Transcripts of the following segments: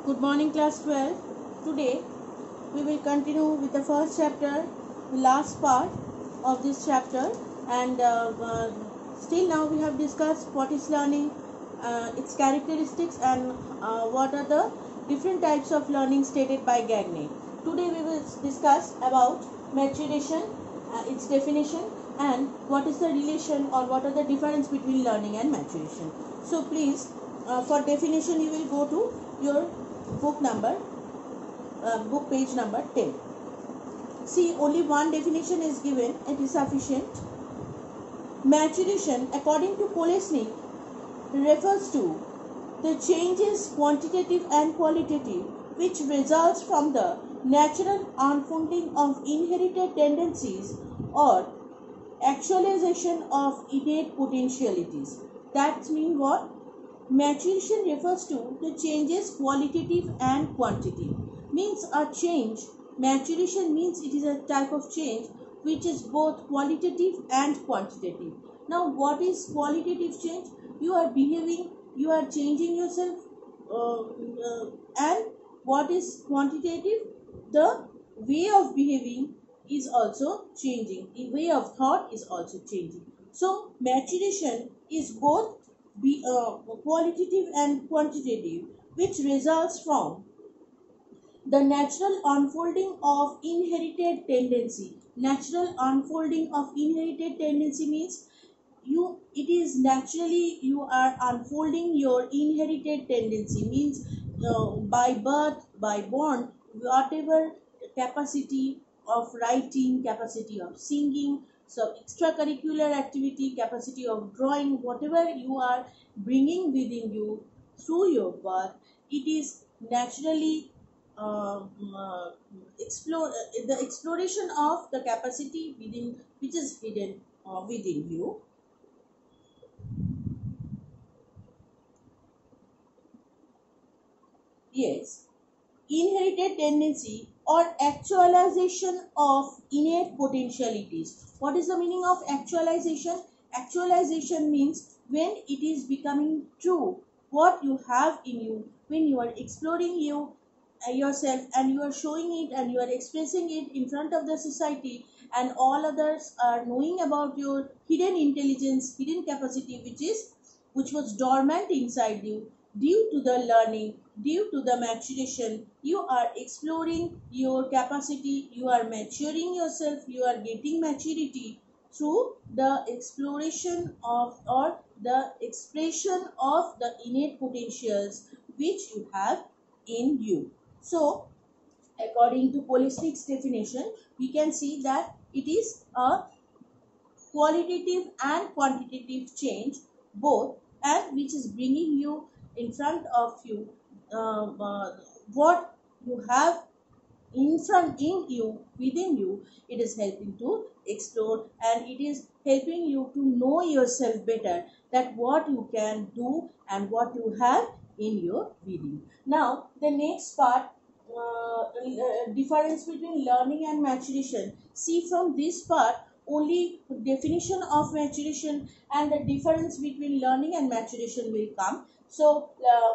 Good morning, class 12. Today we will continue with the first chapter, the last part of this chapter, and still now we have discussed what is learning, its characteristics, and what are the different types of learning stated by Gagné. Today we will discuss about maturation, its definition, and what is the relation or what are the difference between learning and maturation. So please, for definition, you will go to your book page number 10. See, only one definition is given, it is sufficient. Maturation, according to Kolesnik, refers to the changes, quantitative and qualitative, which results from the natural unfolding of inherited tendencies or actualization of innate potentialities. That means what? Maturation refers to the changes qualitative and quantitative. Means a change. Maturation means it is a type of change which is both qualitative and quantitative. Now what is qualitative change? You are behaving, you are changing yourself, and what is quantitative? The way of behaving is also changing. The way of thought is also changing. So maturation is both qualitative and quantitative, which results from the natural unfolding of inherited tendency. Natural unfolding of inherited tendency means it is naturally you are unfolding your inherited tendency, means by birth, by born, whatever capacity of writing, capacity of singing, so extracurricular activity, capacity of drawing, whatever you are bringing within you through your birth, it is naturally the exploration of the capacity within which is hidden within you. Yes, inherited tendency or actualization of innate potentialities. What is the meaning of actualization? Actualization means when it is becoming true what you have in you, when you are exploring yourself and you are showing it and you are expressing it in front of the society, and all others are knowing about your hidden intelligence, hidden capacity which was dormant inside you. Due to the learning, due to the maturation, you are exploring your capacity, you are maturing yourself, you are getting maturity through the exploration of or the expression of the innate potentials which you have in you. So according to Kolesnik's definition, we can see that it is a qualitative and quantitative change both, and which is bringing you in front of you what you have in you, within you. It is helping to explore and it is helping you to know yourself better, that what you can do and what you have in your within. Now the next part, difference between learning and maturation. See, from this part only definition of maturation and the difference between learning and maturation will come. So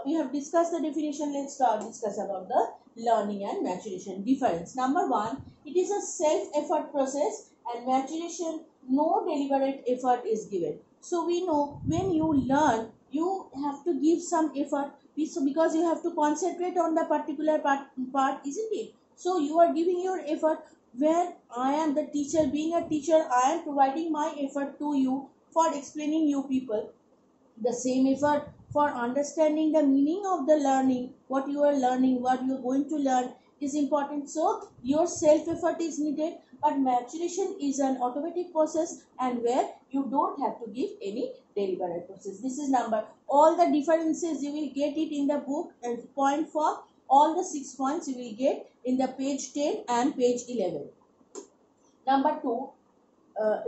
we have discussed the definition. Let's start discuss about the learning and maturation difference. Number one, it is a self-effort process, and maturation, no deliberate effort is given. So we know when you learn, you have to give some effort, so because you have to concentrate on the particular part, isn't it? So you are giving your effort. Where I am the teacher, being a teacher, I am providing my effort to you for explaining you people. The same effort for understanding the meaning of the learning, what you are learning, what you are going to learn is important. So your self effort is needed, but maturation is an automatic process, and where you don't have to give any deliberate process. This is number. All the differences you will get it in the book, and point for all the 6 points you will get in the page 10 and page 11. Number two,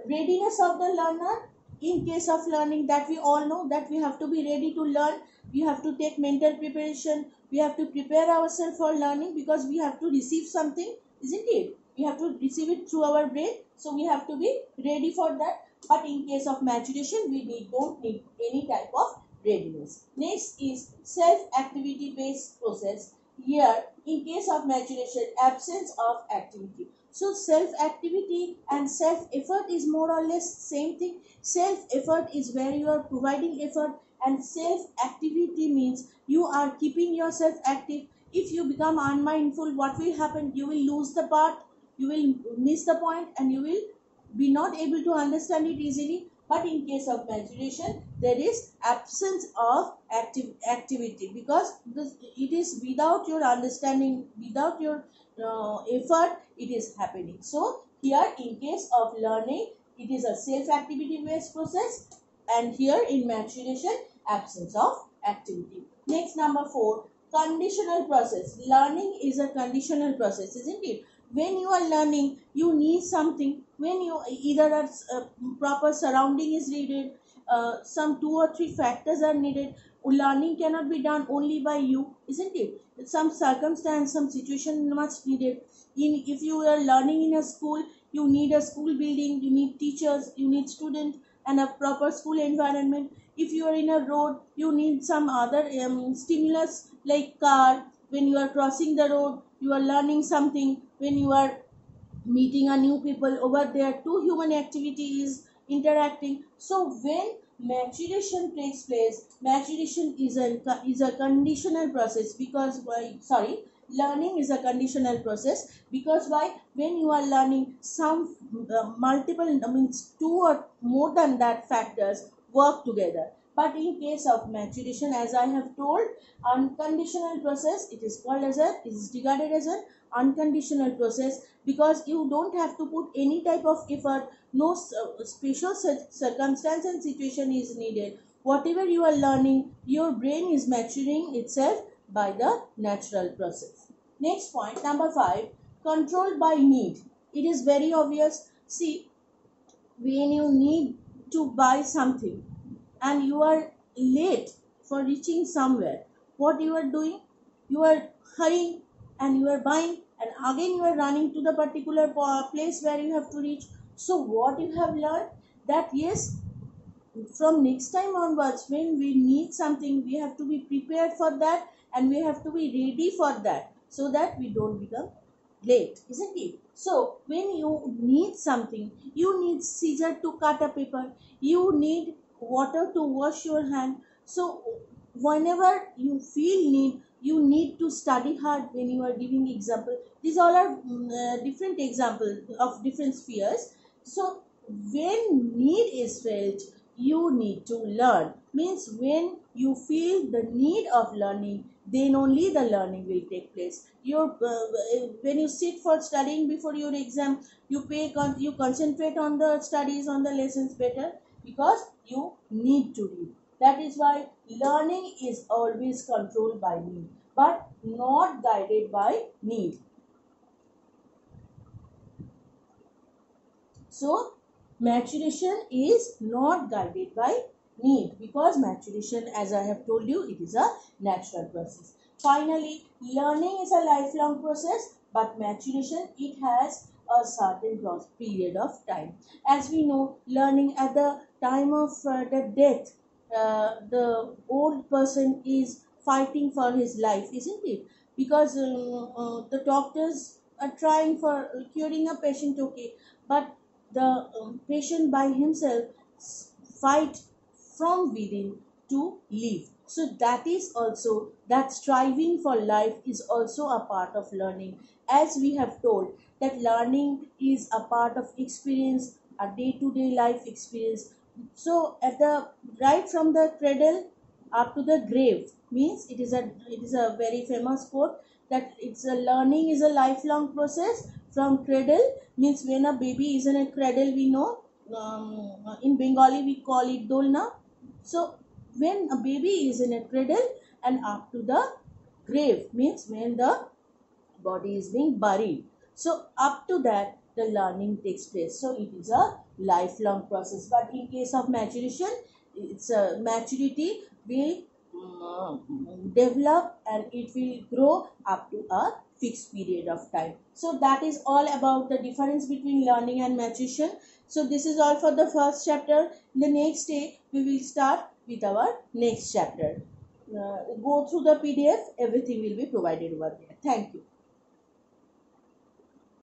readiness of the learner. In case of learning, that we all know that we have to be ready to learn, we have to take mental preparation, we have to prepare ourselves for learning, because we have to receive something, isn't it? We have to receive it through our brain, so we have to be ready for that. But in case of maturation, we don't need any type of readiness. Next is self activity based process. here in case of maturation, absence of activity. So self activity and self effort is more or less same thing. Self effort is where you are providing effort, and self activity means you are keeping yourself active. If you become unmindful, what will happen? You will lose the part, you will miss the point, and you will be not able to understand it easily. But in case of maturation, there is absence of activity, because it is without your understanding, without your effort, it is happening. So here in case of learning, it is a self activity based process, and here in maturation, absence of activity. Next, number 4, conditional process. Learning is a conditional process, isn't it? When you are learning, you need something. When you either a proper surrounding is needed, some 2 or 3 factors are needed. Learning cannot be done only by you, isn't it? Some circumstance, some situation must needed. In if you are learning in a school, you need a school building, you need teachers, you need students, and a proper school environment. If you are in a road, you need some other stimulus like car. When you are crossing the road, you are learning something. When you are meeting a new people over there, two human activity is interacting. So when maturation takes place, maturation is a conditional process, because why, sorry, learning is a conditional process, because why, when you are learning, some multiple means 2 or more than that factors work together. But in case of maturation, as I have told, unconditional process, it is called as a, it is regarded as an unconditional process, because you don't have to put any type of effort. No special circumstance and situation is needed. Whatever you are learning, your brain is maturing itself by the natural process. Next point, number 5, controlled by need. It is very obvious. See, when you need to buy something and you are late for reaching somewhere, what you are doing, you are hurrying and you are buying, and again you are running to the particular place where you have to reach. So what you have learned, that yes, from next time onwards, when we need something, we have to be prepared for that, and we have to be ready for that, so that we don't become late, isn't it? So when you need something, you need scissor to cut a paper, you need water to wash your hand. So whenever you feel need, you need to study hard. When you are giving example, these all are different examples of different spheres. So when need is felt, you need to learn. Means when you feel the need of learning, then only the learning will take place. Your when you sit for studying before your exam, you concentrate on the studies, on the lessons better, because you need to read. That is why learning is always controlled by need, but not guided by need. So maturation is not guided by need, because maturation, as I have told you, it is a natural process. Finally, learning is a lifelong process, but maturation, it has a certain period of time. As we know, learning at the time of the death, the old person is fighting for his life, isn't it? Because the doctors are trying for curing a patient, okay, but the patient by himself fight from within to live. So that is also, that striving for life is also a part of learning. As we have told, that learning is a part of experience, a day-to-day life experience. So at the right from the cradle up to the grave, means it is a very famous quote, that it's a learning is a lifelong process. From cradle means when a baby is in a cradle, we know, in Bengali we call it dolna. So when a baby is in a cradle and up to the grave, means when the body is being buried. So up to that, the learning takes place. So it is a lifelong process. But in case of maturation, it's a maturity will develop, and it will grow up to a fixed period of time. So that is all about the difference between learning and maturation. So this is all for the first chapter. In the next day, we will start with our next chapter. go through the PDF. Everything will be provided over there. Thank you.